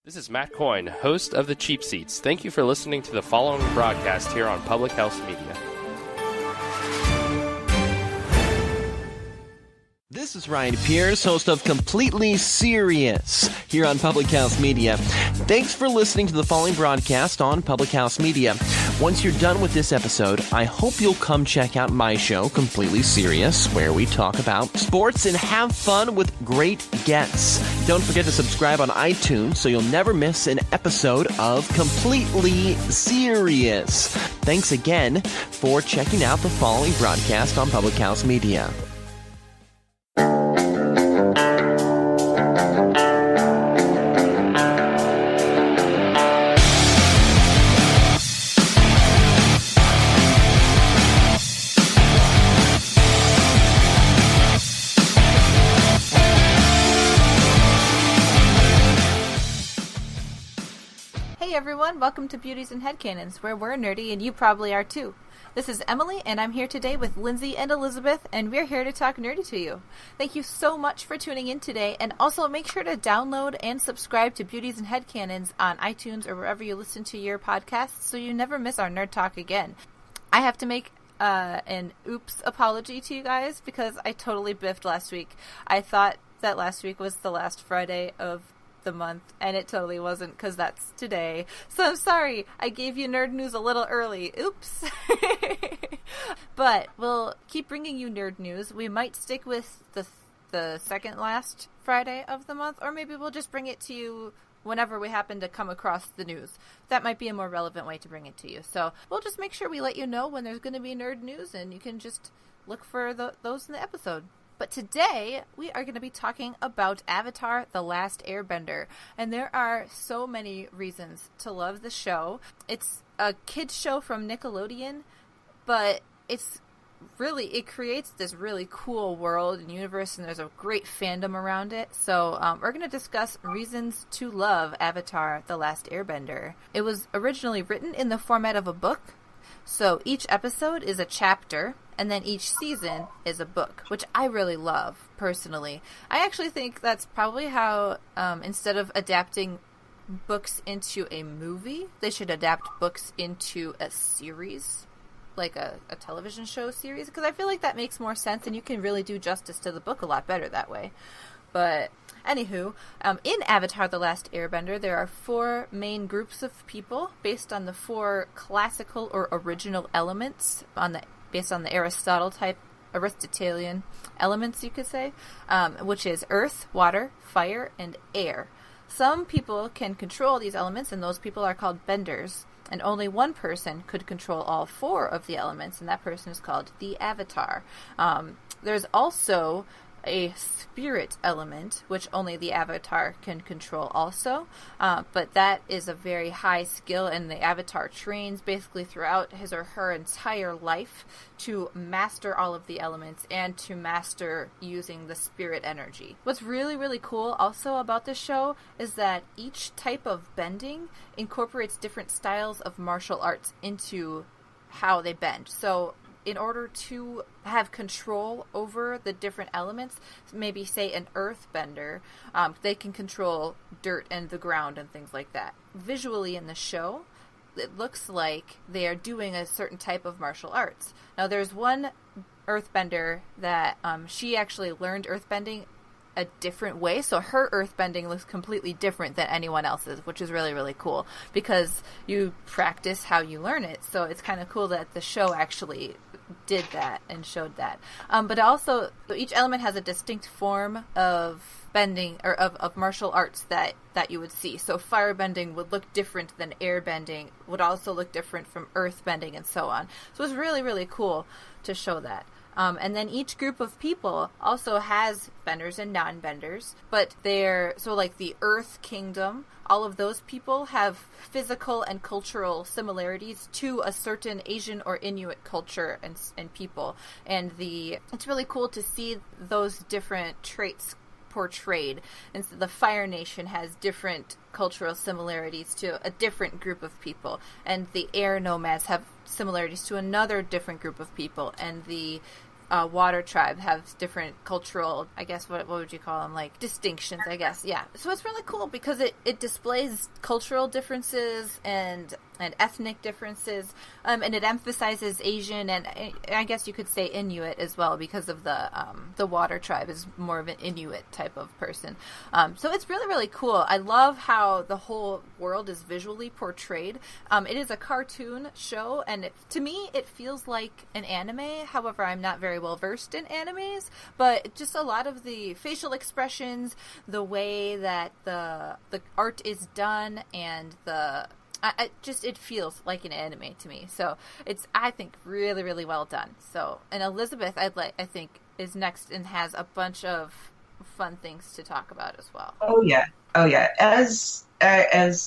This is Matt Coyne, host of The Cheap Seats. Thank you for listening to the following broadcast here on Public House Media. This is Ryan Pierce, host of Completely Serious here on Public House Media. Thanks for listening to the following broadcast on Public House Media. Once you're done with this episode, I hope you'll come check out my show, Completely Serious, where we talk about sports and have fun with great guests. Don't forget to subscribe on iTunes so you'll never miss an episode of Completely Serious. Thanks again for checking out the following broadcast on Public House Media. Everyone, welcome to Beauties and Headcanons, where we're nerdy and you probably are too. This is Emily, and I'm here today with Lindsay and Elisabeth, and we're here to talk nerdy to you. Thank you so much for tuning in today, and also make sure to download and subscribe to Beauties and Headcanons on iTunes or wherever you listen to your podcasts so you never miss our nerd talk again. I have to make an oops apology to you guys because I totally biffed last week. I thought that last week was the last Friday of the month, and it totally wasn't because that's today. So I'm sorry, I gave you nerd news a little early. Oops. But we'll keep bringing you nerd news. We might stick with the second last Friday of the month, or maybe we'll just bring it to you whenever we happen to come across the news. That might be a more relevant way to bring it to you. So we'll just make sure we let you know when there's going to be nerd news, and you can just look for those in the episode. But today, we are going to be talking about Avatar: The Last Airbender. And there are so many reasons to love the show. It's a kid's show from Nickelodeon, but it creates this really cool world and universe, and there's a great fandom around it. So we're going to discuss reasons to love Avatar: The Last Airbender. It was originally written in the format of a book. So each episode is a chapter, and then each season is a book, which I really love, personally. I actually think that's probably how, instead of adapting books into a movie, they should adapt books into a series, like a television show series, because I feel like that makes more sense, and you can really do justice to the book a lot better that way. But anywho, in Avatar: The Last Airbender, there are 4 main groups of people based on the 4 classical or original elements, based on the Aristotelian elements, you could say, which is earth, water, fire, and air. Some people can control these elements, and those people are called benders. And only one person could control all 4 of the elements, and that person is called the Avatar. There's also a spirit element, which only the Avatar can control also, but that is a very high skill, and the Avatar trains basically throughout his or her entire life to master all of the elements and to master using the spirit energy. What's really, really cool also about this show is that each type of bending incorporates different styles of martial arts into how they bend. So in order to have control over the different elements, maybe say an earthbender, they can control dirt and the ground and things like that. Visually in the show, it looks like they are doing a certain type of martial arts. Now there's one earthbender that she actually learned earthbending a different way, so her earthbending looks completely different than anyone else's, which is really, really cool because you practice how you learn it. So it's kind of cool that the show actually did that and showed that. But also, each element has a distinct form of bending or of martial arts that you would see. So firebending would look different than airbending, would also look different from earthbending, and so on. So it's really, really cool to show that. And then each group of people also has benders and non-benders, but so like the Earth Kingdom, all of those people have physical and cultural similarities to a certain Asian or Inuit culture and people. And it's really cool to see those different traits portrayed. And so the Fire Nation has different cultural similarities to a different group of people, and the Air Nomads have similarities to another different group of people, and the water tribe have different cultural, I guess, what would you call them, like distinctions, I guess. Yeah. So it's really cool because it displays cultural differences and ethnic differences, and it emphasizes Asian and I guess you could say Inuit as well because of the water tribe is more of an Inuit type of person. So it's really, really cool. I love how the whole world is visually portrayed. It is a cartoon show, and to me it feels like an anime. However, I'm not very well versed in animes, but just a lot of the facial expressions, the way that the art is done, and it feels like an anime to me. So it's, I think, really, really well done. So, and Elisabeth, I think, is next and has a bunch of fun things to talk about as well. Oh yeah. As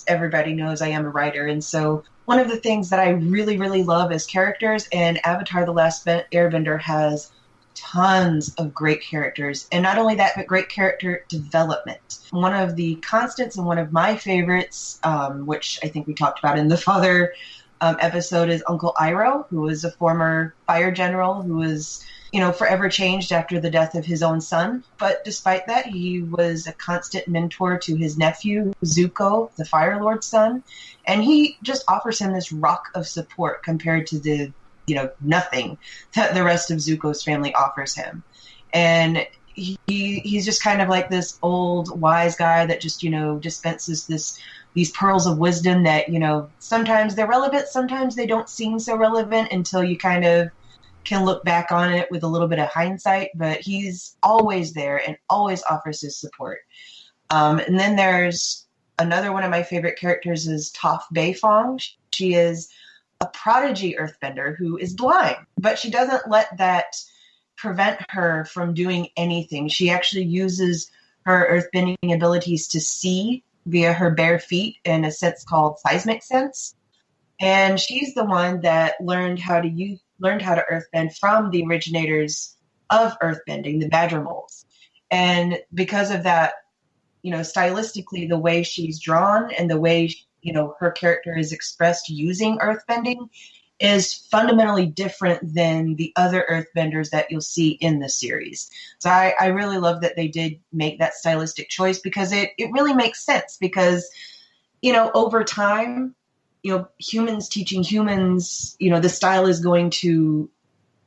everybody knows, I am a writer, and so one of the things that I really, really love is characters, and Avatar: The Last Airbender has tons of great characters, and not only that, but great character development. One of the constants and one of my favorites, which I think we talked about in the Father episode, is Uncle Iroh, who was a former fire general who was, forever changed after the death of his own son. But despite that, he was a constant mentor to his nephew, Zuko, the Fire Lord's son, and he just offers him this rock of support compared to the nothing that the rest of Zuko's family offers him. And he's just kind of like this old wise guy that just, dispenses these pearls of wisdom that, sometimes they're relevant, sometimes they don't seem so relevant until you kind of can look back on it with a little bit of hindsight, but he's always there and always offers his support. And then there's another one of my favorite characters is Toph Beifong. She is a prodigy earthbender who is blind, but she doesn't let that prevent her from doing anything. She actually uses her earthbending abilities to see via her bare feet in a sense called seismic sense. And she's the one that learned how to earthbend from the originators of earthbending, the Badger moles. And because of that, stylistically, the way she's drawn and the way her character is expressed using earthbending is fundamentally different than the other earthbenders that you'll see in the series. So I really love that they did make that stylistic choice because it really makes sense because, over time, humans teaching humans, the style is going to,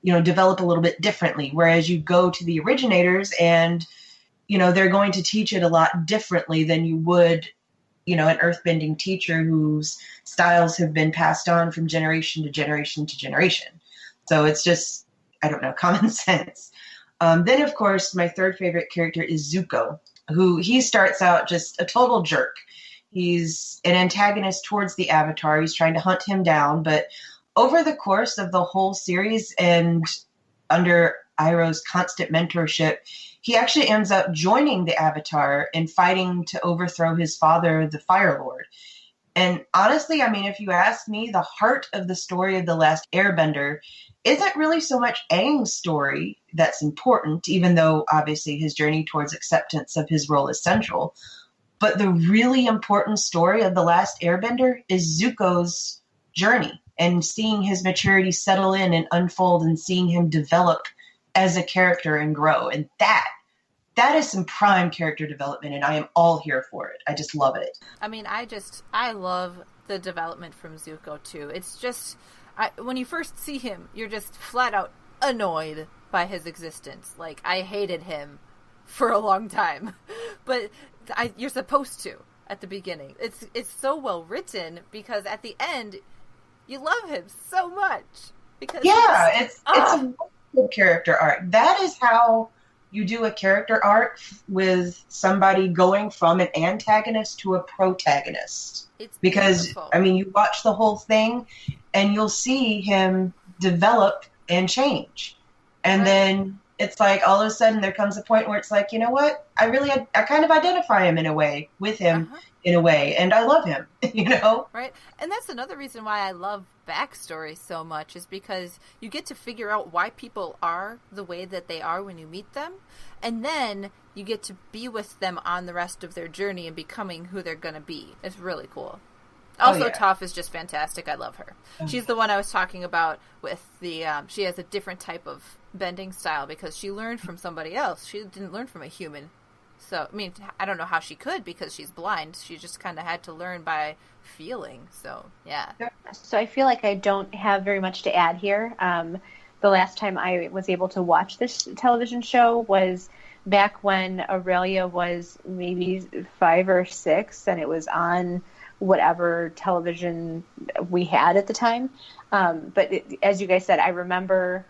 develop a little bit differently. Whereas you go to the originators and, they're going to teach it a lot differently than you would an earthbending teacher whose styles have been passed on from generation to generation to generation. So it's just, I don't know, common sense. Then, of course, my third favorite character is Zuko, who he starts out just a total jerk. He's an antagonist towards the Avatar. He's trying to hunt him down. But over the course of the whole series and under Iroh's constant mentorship, he actually ends up joining the Avatar and fighting to overthrow his father, the Fire Lord. And honestly, I mean, if you ask me, the heart of the story of The Last Airbender isn't really so much Aang's story that's important, even though obviously his journey towards acceptance of his role is central. But the really important story of The Last Airbender is Zuko's journey and seeing his maturity settle in and unfold and seeing him develop as a character and grow. And that is some prime character development, and I am all here for it. I just love it. I mean, I love the development from Zuko, too. It's just, when you first see him, you're just flat out annoyed by his existence. Like, I hated him for a long time. But you're supposed to at the beginning. It's so well written because at the end, you love him so much. Because it's a wonderful character arc. That is how you do a character arc with somebody going from an antagonist to a protagonist. It's because beautiful. I mean, you watch the whole thing and you'll see him develop and change. And then it's like all of a sudden there comes a point where it's like, you know what? I kind of identify him in a way, with him in a way, and I love him, Right. And that's another reason why I love backstory so much, is because you get to figure out why people are the way that they are when you meet them, and then you get to be with them on the rest of their journey and becoming who they're going to be. It's really cool. Also, yeah. Toph is just fantastic. I love her. She's the one I was talking about with the, she has a different type of bending style because she learned from somebody else. She didn't learn from a human. So, I mean, I don't know how she could because she's blind. She just kind of had to learn by feeling. So, yeah. So I feel like I don't have very much to add here. The last time I was able to watch this television show was back when Aurelia was maybe 5 or 6, and it was on whatever television we had at the time. But as you guys said, I remember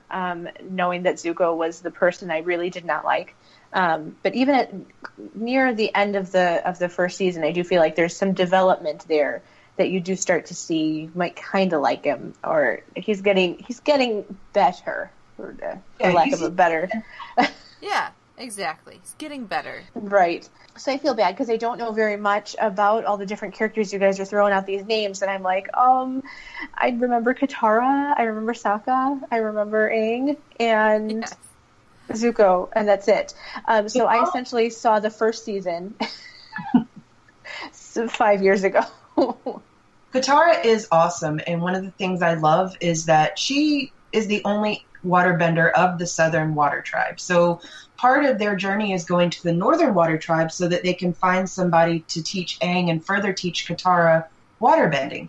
knowing that Zuko was the person I really did not like. But even near the end of the first season, I do feel like there's some development there that you do start to see. You might kind of like him, or he's getting better, for lack of a better. Yeah, exactly. He's getting better. Right. So I feel bad because I don't know very much about all the different characters you guys are throwing out these names, and I'm like, I remember Katara, I remember Sokka, I remember Aang, and Yes. Zuko, and that's it. So I essentially saw the first season 5 years ago. Katara is awesome, and one of the things I love is that she is the only waterbender of the Southern Water Tribe. So part of their journey is going to the Northern Water Tribe so that they can find somebody to teach Aang and further teach Katara waterbending.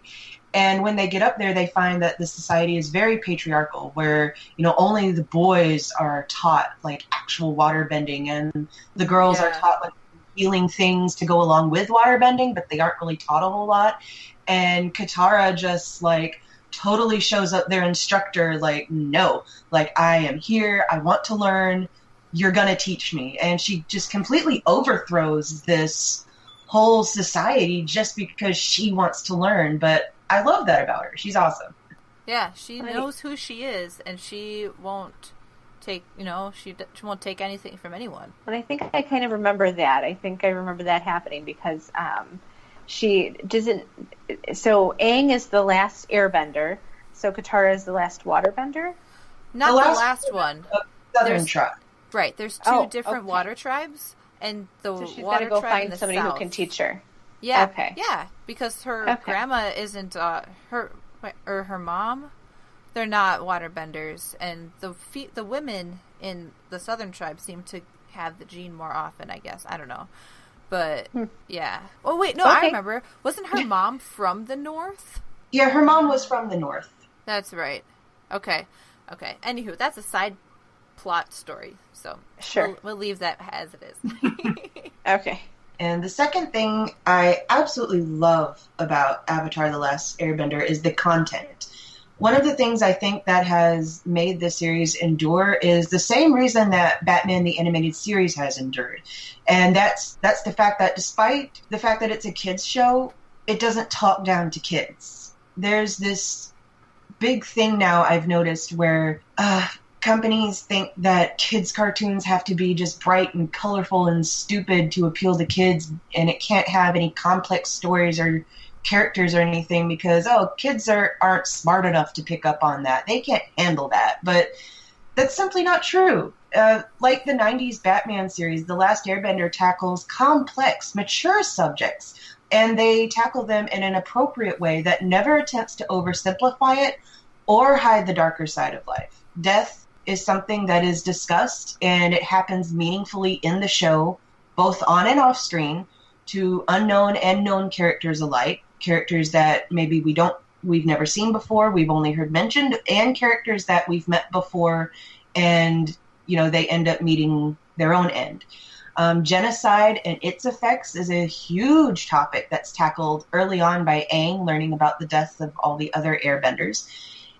And when they get up there, they find that the society is very patriarchal, where, only the boys are taught, like, actual waterbending, and the girls are taught, like, healing things to go along with waterbending, but they aren't really taught a whole lot. And Katara just, like, totally shows up their instructor, like, no, like, I am here, I want to learn, you're gonna teach me. And she just completely overthrows this whole society just because she wants to learn. But I love that about her. She's awesome. Yeah, she knows who she is, and she won't take, she won't take anything from anyone. And I think I kind of remember that. I think I remember that happening because she doesn't. So Aang is the last airbender. So Katara is the last waterbender. Not the last one. Southern tribe. Right. There's two different water tribes, and so she's got to go find somebody who can teach her. Yeah. Okay. Yeah, because her grandma isn't her mom. They're not waterbenders, and the women in the Southern tribe seem to have the gene more often. I guess I don't know, but yeah. Oh wait, no, I remember. Wasn't her mom from the North? Yeah, her mom was from the North. That's right. Okay. Anywho, that's a side plot story, so sure, we'll leave that as it is. Okay. And the second thing I absolutely love about Avatar: The Last Airbender is the content. One of the things I think that has made this series endure is the same reason that Batman the Animated Series has endured. And that's the fact that despite the fact that it's a kids show, it doesn't talk down to kids. There's this big thing now I've noticed where companies think that kids' cartoons have to be just bright and colorful and stupid to appeal to kids, and it can't have any complex stories or characters or anything because, kids aren't smart enough to pick up on that. They can't handle that. But that's simply not true. Like the 90s Batman series, The Last Airbender tackles complex, mature subjects, and they tackle them in an appropriate way that never attempts to oversimplify it or hide the darker side of life. Death is something that is discussed, and it happens meaningfully in the show, both on and off screen, to unknown and known characters alike, characters that maybe we've never seen before, we've only heard mentioned, and characters that we've met before, and they end up meeting their own end. Genocide and its effects is a huge topic that's tackled early on by Aang, learning about the deaths of all the other airbenders.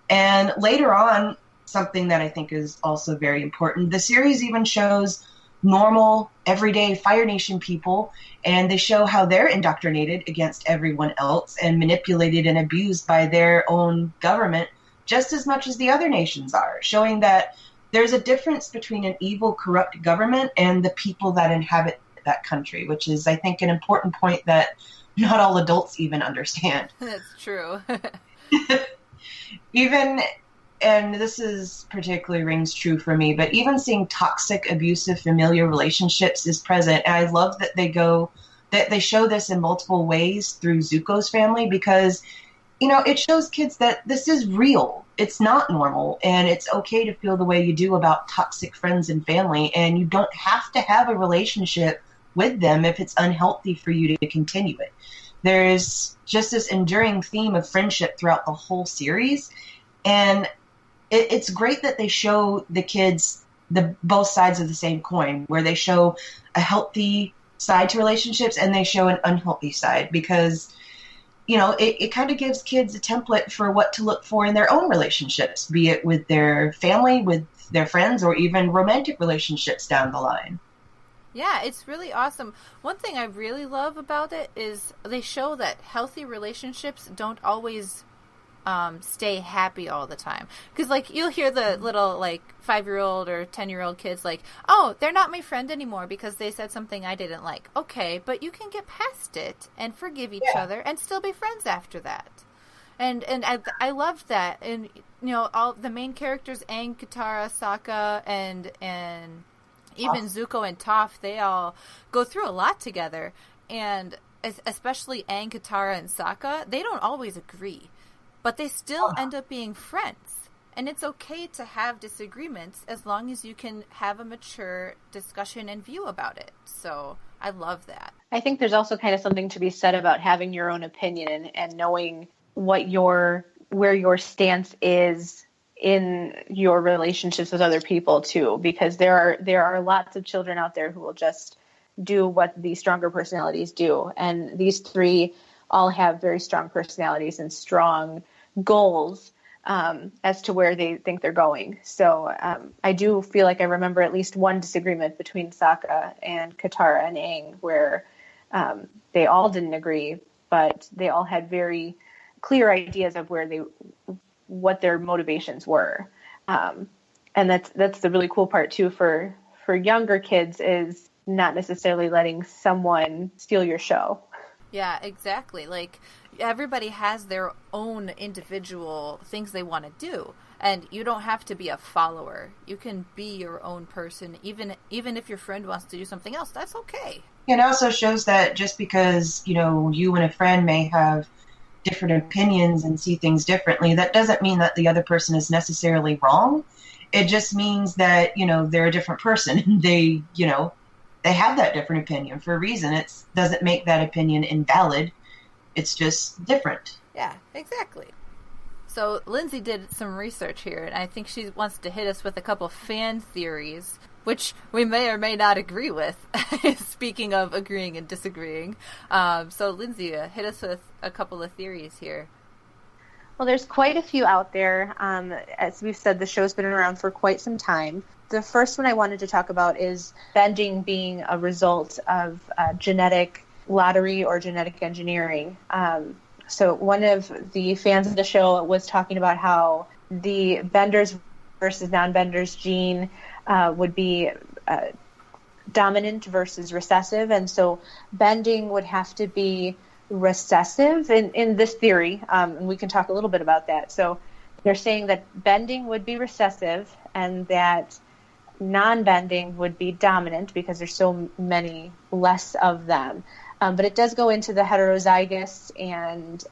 And later on, something that I think is also very important, the series even shows normal, everyday Fire Nation people, and they show how they're indoctrinated against everyone else and manipulated and abused by their own government just as much as the other nations are, showing that there's a difference between an evil, corrupt government and the people that inhabit that country, which is, I think, an important point that not all adults even understand. That's true. And this is particularly rings true for me, but even seeing toxic, abusive, familiar relationships is present. And I love that they they show this in multiple ways through Zuko's family because, it shows kids that this is real. It's not normal, and it's okay to feel the way you do about toxic friends and family, and you don't have to have a relationship with them if it's unhealthy for you to continue it. There's just this enduring theme of friendship throughout the whole series, and it's great that they show the kids both sides of the same coin, where they show a healthy side to relationships and they show an unhealthy side, because it kind of gives kids a template for what to look for in their own relationships, be it with their family, with their friends, or even romantic relationships down the line. Yeah, it's really awesome. One thing I really love about it is they show that healthy relationships don't always stay happy all the time. Because, you'll hear the little, 5-year-old or 10-year-old kids oh, they're not my friend anymore because they said something I didn't like. Okay, but you can get past it and forgive each other and still be friends after that. And I loved that. And, all the main characters, Aang, Katara, Sokka, and even Zuko and Toph, they all go through a lot together. And especially Aang, Katara, and Sokka, they don't always agree. But they still end up being friends. And it's okay to have disagreements as long as you can have a mature discussion and view about it. So I love that. I think there's also kind of something to be said about having your own opinion and knowing where your stance is in your relationships with other people too, because there are lots of children out there who will just do what the stronger personalities do. And these three all have very strong personalities and strong goals as to where they think they're going. So I do feel like I remember at least one disagreement between Sokka and Katara and Aang where they all didn't agree, but they all had very clear ideas of what their motivations were. And that's the really cool part too for younger kids, is not necessarily letting someone steal your show. Yeah, exactly. Everybody has their own individual things they want to do, and you don't have to be a follower. You can be your own person, even if your friend wants to do something else. That's okay. It also shows that just because, you and a friend may have different opinions and see things differently, that doesn't mean that the other person is necessarily wrong. It just means that, they're a different person. They have that different opinion for a reason. It doesn't make that opinion invalid. It's just different. Yeah, exactly. So Lindsay did some research here, and I think she wants to hit us with a couple fan theories, which we may or may not agree with. Speaking of agreeing and disagreeing. So Lindsay, hit us with a couple of theories here. Well, there's quite a few out there. As we've said, the show's been around for quite some time. The first one I wanted to talk about is bending being a result of genetic lottery or genetic engineering. So one of the fans of the show was talking about how the benders versus non-benders gene would be dominant versus recessive. And so bending would have to be recessive in this theory. And we can talk a little bit about that. So they're saying that bending would be recessive and that non-bending would be dominant because there's so many less of them. But it does go into the heterozygous and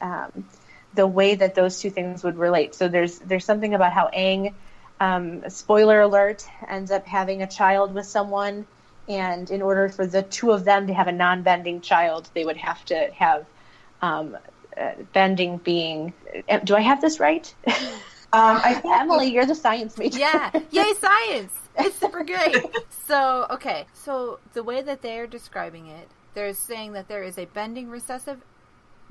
the way that those two things would relate. So there's something about how Aang, spoiler alert, ends up having a child with someone, and in order for the two of them to have a non-bending child, they would have to have bending being... Do I have this right? I think Emily, you're the science major. Yeah. Yay, science! It's super great. So, okay. So the way that they're describing it, they're saying that there is a bending recessive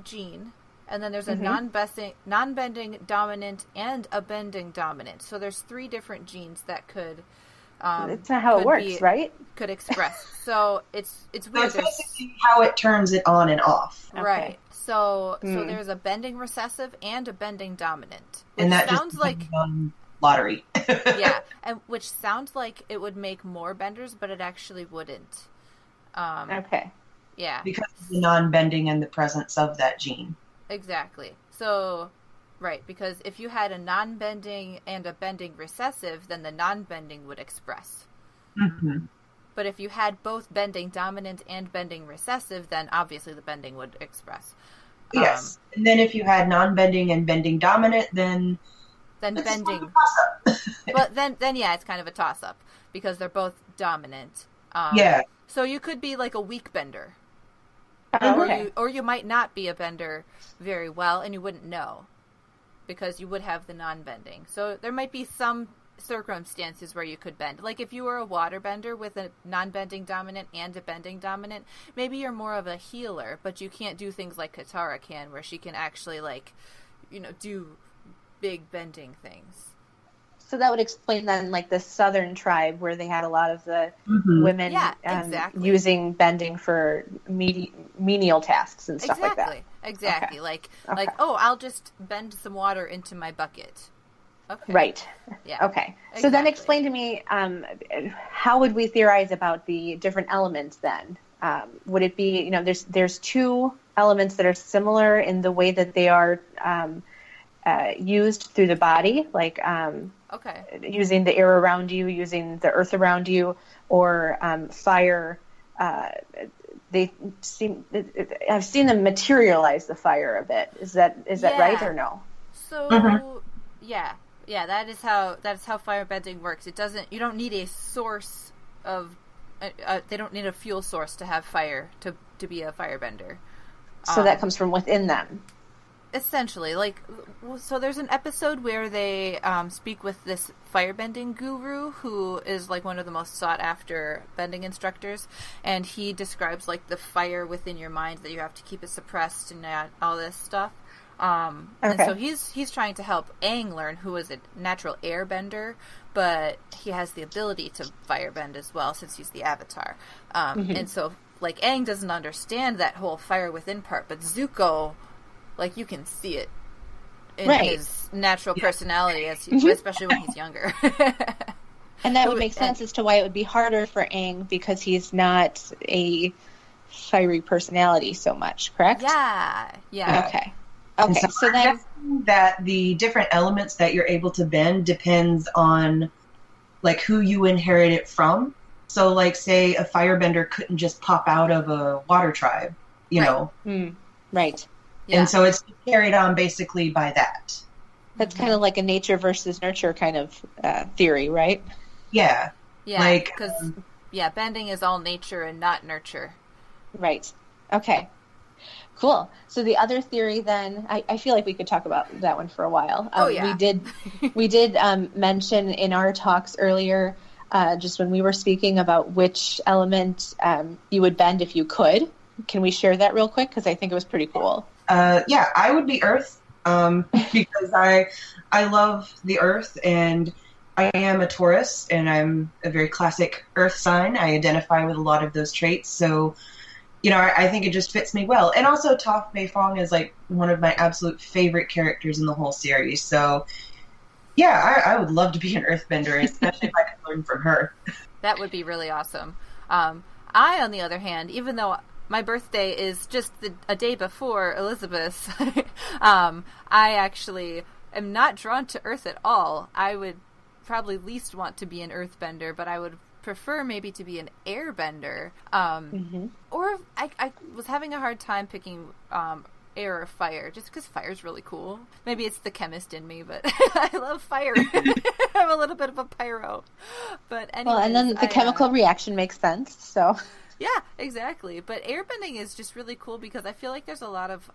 gene, and then there's a non-bending dominant and a bending dominant. So there's 3 different genes that could... That's not how it works, right? Could express. So it's weird. That's basically how it turns it on and off. Right. Okay. So there's a bending recessive and a bending dominant. Which And that sounds just like on lottery. yeah, and which sounds like it would make more benders, but it actually wouldn't. Okay. Yeah. Because of the non-bending and the presence of that gene. Exactly. So, right, because if you had a non-bending and a bending recessive, then the non-bending would express. Mm-hmm. But if you had both bending dominant and bending recessive, then obviously the bending would express. Yes. And then if you had non-bending and bending dominant, then bending. But then yeah, it's kind of a toss-up because they're both dominant. Yeah. So you could be like a weak bender. Okay. Or you might not be a bender very well, and you wouldn't know because you would have the non-bending. So there might be some circumstances where you could bend. Like if you were a water bender with a non-bending dominant and a bending dominant, maybe you're more of a healer, but you can't do things like Katara can, where she can actually do big bending things. So that would explain then, like the southern tribe where they had a lot of the women exactly. using bending for menial tasks and stuff like that. Exactly. Okay. Like, oh, I'll just bend some water into my bucket. Okay. Right. Yeah. Okay. So then explain to me, how would we theorize about the different elements then? Would it be, there's two elements that are similar in the way that they are used through the body, like using the air around you, using the earth around you, or fire. I've seen them materialize the fire a bit. Is that right or no? So yeah, that is how firebending works. You don't need a source of they don't need a fuel source to have fire to be a firebender. So that comes from within them. Essentially, so there's an episode where they speak with this firebending guru who is like one of the most sought after bending instructors, and he describes like the fire within your mind that you have to keep it suppressed and all this stuff. And so he's trying to help Aang learn, who is a natural airbender, but he has the ability to firebend as well since he's the Avatar. And so like Aang doesn't understand that whole fire within part, but Zuko, like you can see it in his natural personality, especially when he's younger. And that would make sense as to why it would be harder for Aang because he's not a fiery personality so much, correct? Yeah. Okay. So then that the different elements that you're able to bend depends on like who you inherit it from. So like say a firebender couldn't just pop out of a water tribe, you know. Right. Yeah. And so it's carried on basically by that. That's kind of like a nature versus nurture kind of theory, right? Yeah. Yeah, because bending is all nature and not nurture. Right. Okay. Cool. So the other theory then, I feel like we could talk about that one for a while. We did mention in our talks earlier, just when we were speaking about which element you would bend if you could. Can we share that real quick? Because I think it was pretty cool. I would be Earth because I love the Earth, and I am a Taurus, and I'm a very classic Earth sign. I identify with a lot of those traits, so I think it just fits me well. And also, Toph Beifong is like one of my absolute favorite characters in the whole series. So, yeah, I would love to be an Earthbender, especially if I could learn from her. That would be really awesome. I, on the other hand, even though my birthday is just a day before Elisabeth's, I actually am not drawn to Earth at all. I would probably least want to be an Earthbender, but I would prefer maybe to be an airbender. Or I was having a hard time picking air or fire, just because fire is really cool. Maybe it's the chemist in me, but I love fire. I'm a little bit of a pyro. But anyways, well, and then the chemical reaction makes sense, so... Yeah, exactly. But airbending is just really cool because I feel like there's a lot of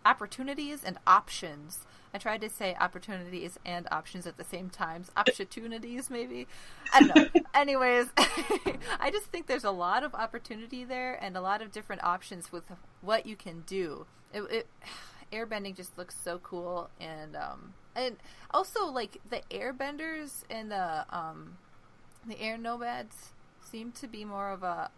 opportunities and options. I tried to say opportunities and options at the same time. Opportunities, maybe? I don't know. Anyways, I just think there's a lot of opportunity there and a lot of different options with what you can do. Airbending just looks so cool. And also, like, the airbenders and the air nomads seem to be more of a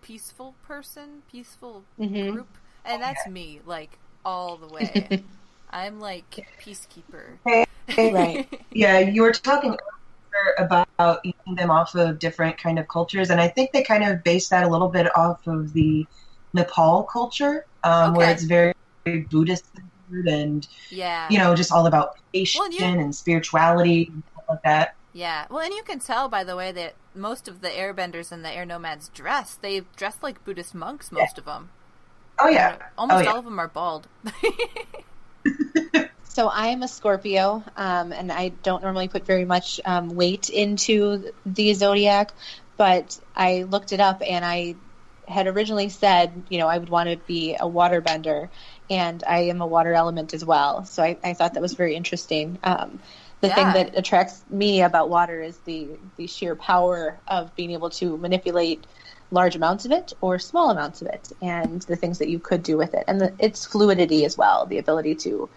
peaceful group. And that's me, like, all the way. I'm like peacekeeper. Right. Yeah, you were talking earlier about eating them off of different kind of cultures, and I think they kind of base that a little bit off of the Nepal culture, where it's very, very Buddhist and just all about patience and spirituality and stuff like that. Yeah. Well, and you can tell by the way that most of the airbenders and the air nomads dress. They dress like Buddhist monks, most of them. Oh, yeah. Almost all of them are bald. So I am a Scorpio, and I don't normally put very much weight into the zodiac, but I looked it up, and I had originally said, I would want to be a waterbender, and I am a water element as well. So I thought that was very interesting. The thing that attracts me about water is the sheer power of being able to manipulate large amounts of it or small amounts of it, and the things that you could do with it. And its fluidity as well, the ability to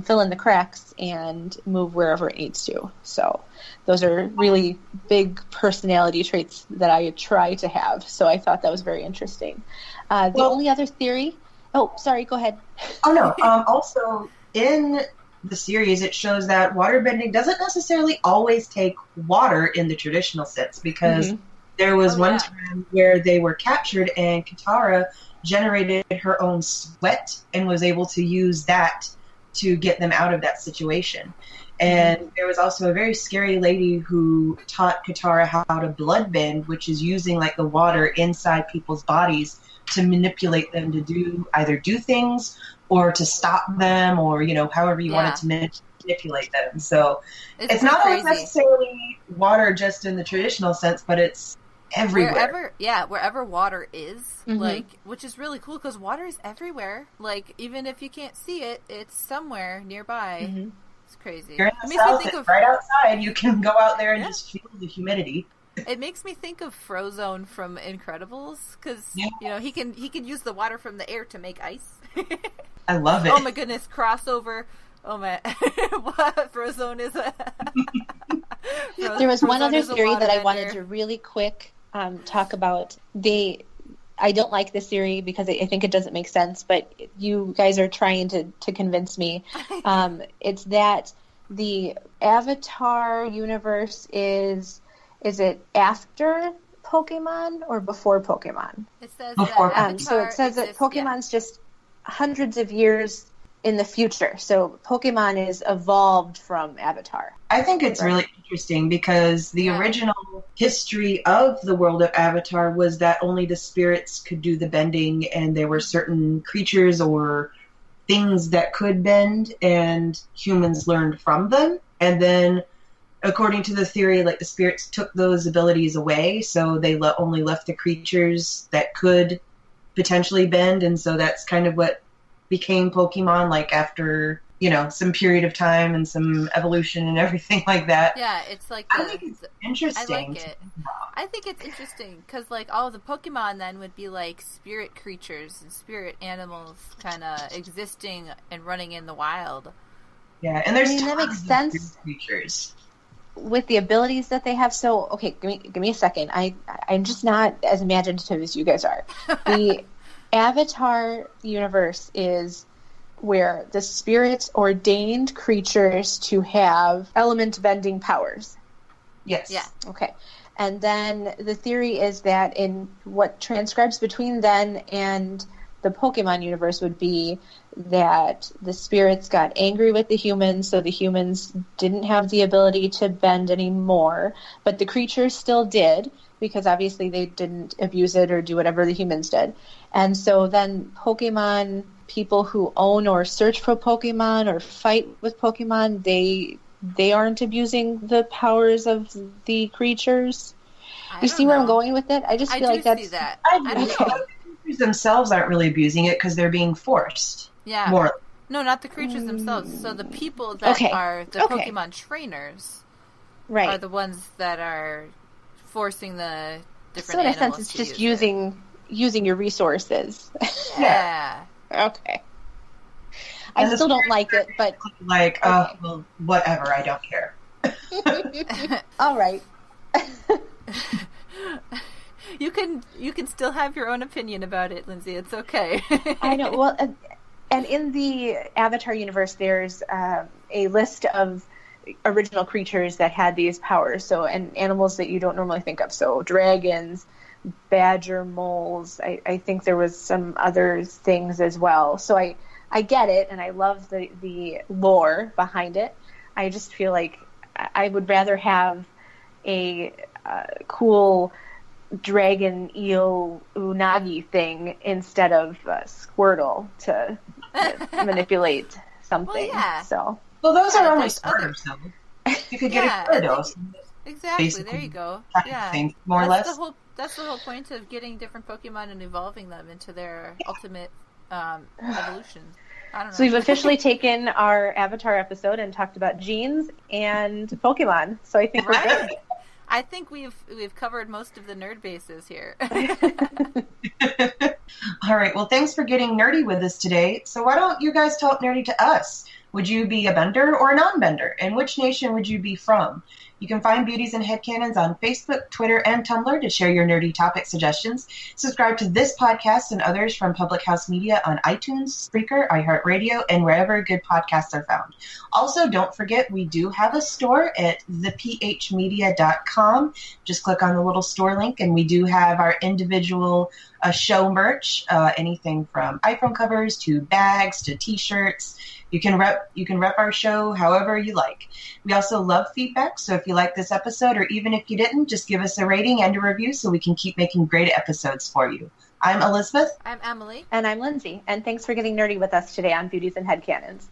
fill in the cracks and move wherever it needs to. So those are really big personality traits that I try to have. So I thought that was very interesting. The only other theory... Oh, sorry, go ahead. Oh, no. Also, in the series, it shows that waterbending doesn't necessarily always take water in the traditional sense, because there was one time where they were captured and Katara generated her own sweat and was able to use that to get them out of that situation. And there was also a very scary lady who taught Katara how to bloodbend, which is using like the water inside people's bodies to manipulate them to either do things or to stop them, or however you wanted to manipulate them. So it's not always necessarily water just in the traditional sense, but it's everywhere. Wherever water is, which is really cool, because water is everywhere. Like, even if you can't see it, it's somewhere nearby. It's crazy. You're in the south, it's right outside. You can go out there and just feel the humidity. It makes me think of Frozone from Incredibles, because he can use the water from the air to make ice. I love it. Oh my goodness, crossover. Oh my, what Frozone is a... There was one other theory that I wanted to really quick talk about. I don't like this theory because I think it doesn't make sense, but you guys are trying to convince me. It's that the Avatar universe is it after Pokemon or before Pokemon? It says before. So it says that Pokemon's just hundreds of years in the future. So Pokemon is evolved from Avatar. I think it's really interesting because the original history of the world of Avatar was that only the spirits could do the bending, and there were certain creatures or things that could bend, and humans learned from them. And then, according to the theory, like the spirits took those abilities away, so they only left the creatures that could potentially bend, and so that's kind of what became Pokemon, like after some period of time and some evolution and everything like that. Yeah, it's like I think it's interesting. I like it. I think it's interesting because like all the Pokemon then would be like spirit creatures and spirit animals, kind of existing and running in the wild. Yeah, and there's that makes sense. Creatures with the abilities that they have. So okay, give me a second. I'm just not as imaginative as you guys are. The Avatar universe is where the spirits ordained creatures to have element bending powers. Yes. Yeah. Okay. And then the theory is that in what transcribes between then and the Pokemon universe would be that the spirits got angry with the humans, so the humans didn't have the ability to bend anymore, but the creatures still did, because obviously they didn't abuse it or do whatever the humans did. And so then Pokemon people who own or search for Pokemon or fight with Pokemon, they aren't abusing the powers of the creatures. You see where I'm going with it? I just feel like that's... That. I don't know. The creatures themselves aren't really abusing it because they're being forced. Yeah. More. No, not the creatures themselves. So the people that are the Pokemon trainers are the ones that are forcing the different animals. So in a sense, it's just using your resources. Yeah. Okay. I still don't like it, but... Like, well, whatever, I don't care. All right. You can still have your own opinion about it, Lindsay. It's okay. I know. Well, and in the Avatar universe, there's a list of original creatures that had these powers. So, and animals that you don't normally think of. So, dragons, badger, moles. I think there was some other things as well. So I get it, and I love the lore behind it. I just feel like I would rather have a cool dragon eel unagi thing instead of Squirtle to manipulate something. Well, yeah. So, Well, those are only there's starters, though. You could get Yeah, a Gyarados. Exactly. Basically, There you go. kind of Yeah. thing, more or That's less. That's the whole point of getting different Pokemon and evolving them into their ultimate evolution. I don't know. so we've officially taken our Avatar episode and talked about genes and Pokemon. So I think we're good. I think we've covered most of the nerd bases here. All right. Well, thanks for getting nerdy with us today. So why don't you guys talk nerdy to us? Would you be a bender or a non-bender? And which nation would you be from? You can find Beauties and Headcanons on Facebook, Twitter, and Tumblr to share your nerdy topic suggestions. Subscribe to this podcast and others from Public House Media on iTunes, Spreaker, iHeartRadio, and wherever good podcasts are found. Also, don't forget, we do have a store at thephmedia.com. Just click on the little store link, and we do have our individual show merch, anything from iPhone covers to bags to T-shirts. You can rep our show however you like. We also love feedback, so if you like this episode, or even if you didn't, just give us a rating and a review so we can keep making great episodes for you. I'm Elisabeth. I'm Emily. And I'm Lindsay. And thanks for getting nerdy with us today on Beauties and Headcanons.